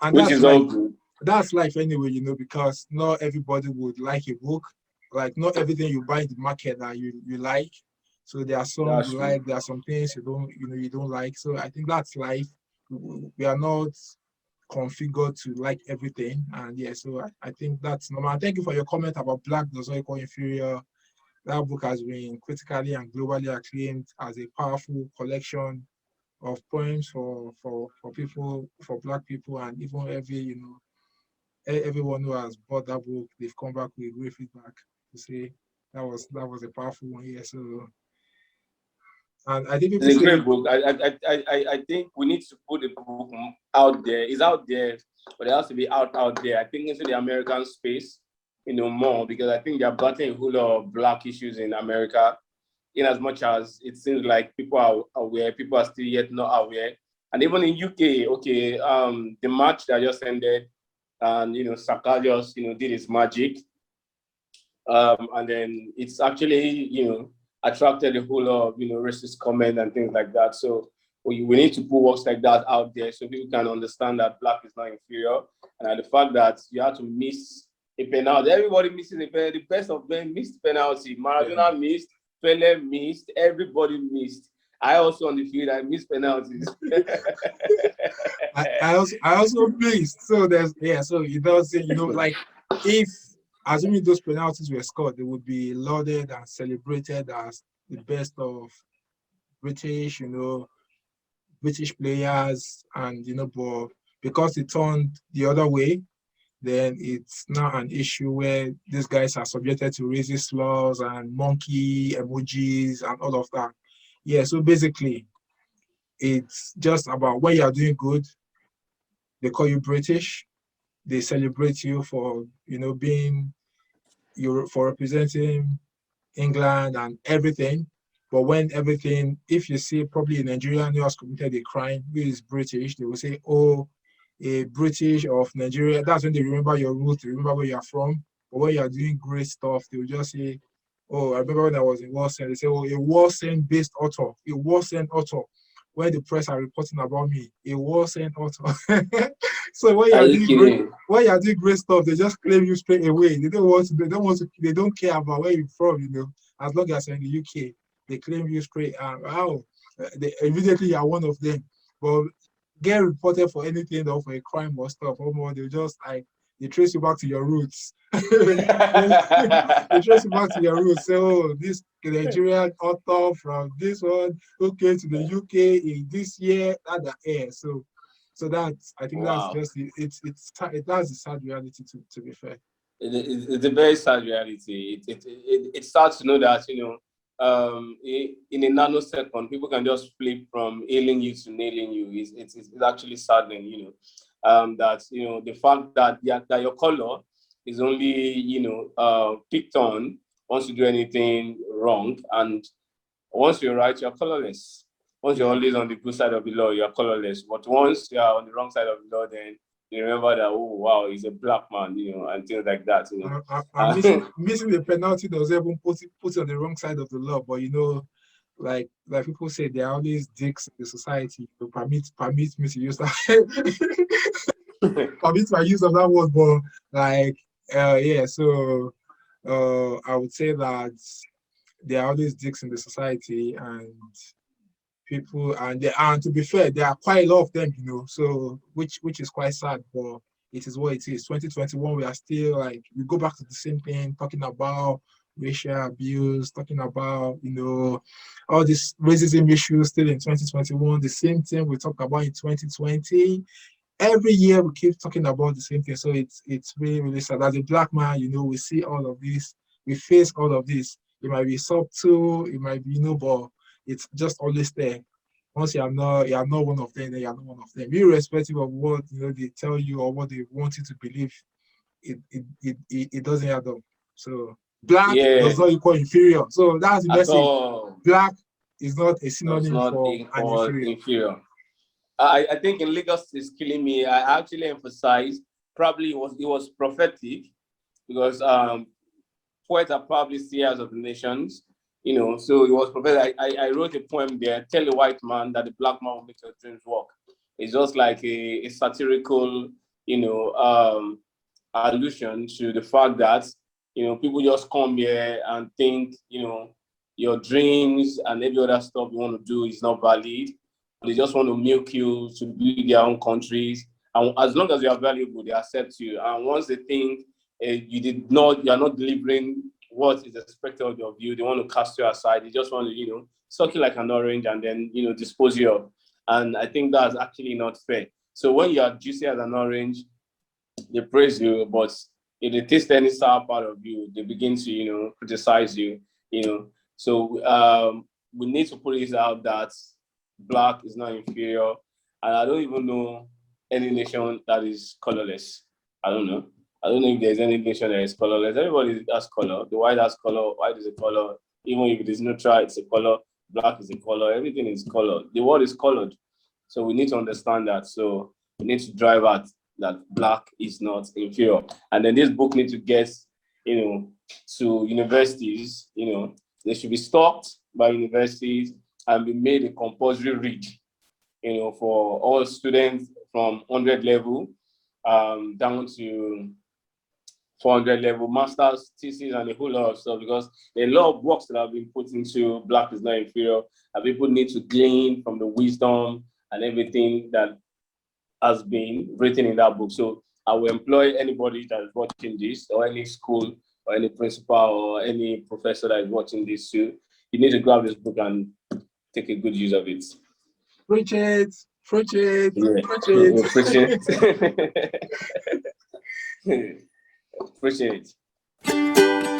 and which is all good. That's life anyway, because not everybody would like a book. Like not everything you buy in the market that you like. So there are some you like, there are some things you don't like. So I think that's life. We are not configured to like everything. And yeah, so I think that's normal. Thank you for your comment about Black Does Not Equal Inferior. That book has been critically and globally acclaimed as a powerful collection of poems for people, for Black people, and even everyone who has bought that book, they've come back with great feedback to say that was a powerful one. Yeah, so and I think it's a great book. I think we need to put the book out there. It's out there, but it has to be out there. I think into the American space, more, because I think they're battling a whole lot of Black issues in America. In as much as it seems like people are aware, people are still yet not aware. And even in UK, the match that just ended, and Saka just did his magic, and then it's actually attracted a whole lot of racist comment and things like that. So we need to put works like that out there so people can understand that Black is not inferior, and the fact that you have to miss a penalty. Everybody misses a penalty. The best of them missed penalty. Maradona missed. Pele missed. Everybody missed. I also on the field. I missed penalties. I also missed. So so it does say like if assuming those penalties were scored, they would be lauded and celebrated as the best of British players, and but because it turned the other way, then it's now an issue where these guys are subjected to racist laws and monkey emojis and all of that. Yeah, so basically, it's just about when you're doing good, they call you British, they celebrate you for for representing England and everything. But when if you see probably a Nigerian who has committed a crime who is British, they will say, oh, a British of Nigeria. That's when they remember your roots, they remember where you're from. But when you're doing great stuff, they will just say, oh, I remember when I was in Washington, they say, oh, a Washington-based author, a Washington author. When the press are reporting about me, a Washington author. So when you're doing great stuff, they just claim you straight away. They don't care about where you're from, as long as you're in the UK. They claim you straight, and immediately you're one of them. But get reported for anything or for a crime or stuff, or more, they just they trace you back to your roots. They trace you back to your roots. So this Nigerian author from this one who came to the UK in this year at the air. So that's I think that's just that's a sad reality to be fair. It's a very sad reality. It starts to know that in a nanosecond, people can just flip from ailing you to nailing you. It's actually saddening, that the fact that your color is only picked on once you do anything wrong, and once you're right, you're colorless. Once you're always on the good side of the law, you're colorless. But once you're on the wrong side of the law, then you remember that, oh wow, he's a Black man, and things like that. Missing the penalty doesn't even put it on the wrong side of the law, but like people say, there are always dicks in the society to permit me to use that. Permit my use of that word, but so I would say that there are always dicks in the society, and people, and to be fair, there are quite a lot of them, so which is quite sad, but it is what it is. 2021, we are still we go back to the same thing, talking about racial abuse, talking about all these racism issues still in 2021, the same thing we talked about in 2020. Every year we keep talking about the same thing, so it's really, really sad. As a Black man, we see all of this, we face all of this. It might be subtle, it might be but it's just always there. Once you're not one of them, then you're not one of them. Irrespective of what they tell you or what they want you to believe, it doesn't add up. So Black does not equal inferior. So that's the message. Black is not a synonym for inferior. I think in Lagos is killing me. I actually emphasize probably it was prophetic, because poets are probably seers of the nations. So it was prophetic. I wrote a poem there, tell a white man that the Black man will make your dreams work. It's just like a satirical, allusion to the fact that, people just come here and think, your dreams and every other stuff you want to do is not valid. They just want to milk you to build their own countries. And as long as you are valuable, they accept you. And once they think you are not delivering what is expected of you, they want to cast you aside. They just want to, suck you like an orange and then, dispose you of. And I think that's actually not fair. So when you are juicy as an orange, they praise you, but if they taste any sour part of you, they begin to, criticize you, So we need to put it out that Black is not inferior. And I don't even know any nation that is colorless. I don't know. I don't know if there's any nation that is colorless. Everybody has color. The white has color. White is a color. Even if it is neutral, it's a color. Black is a color. Everything is color. The world is colored. So we need to understand that. So we need to drive at that Black is not inferior. And then this book needs to get, to universities, they should be stocked by universities and be made a compulsory read, for all students from 100 level down to 400 level, master's, thesis, and a whole lot of stuff, because there are a lot of works that have been put into Black is not inferior, and people need to glean from the wisdom and everything that has been written in that book. So I will employ anybody that is watching this, or any school, or any principal, or any professor that is watching this too. You need to grab this book and take a good use of it. Preach it. Yeah. Preach it. Appreciate it.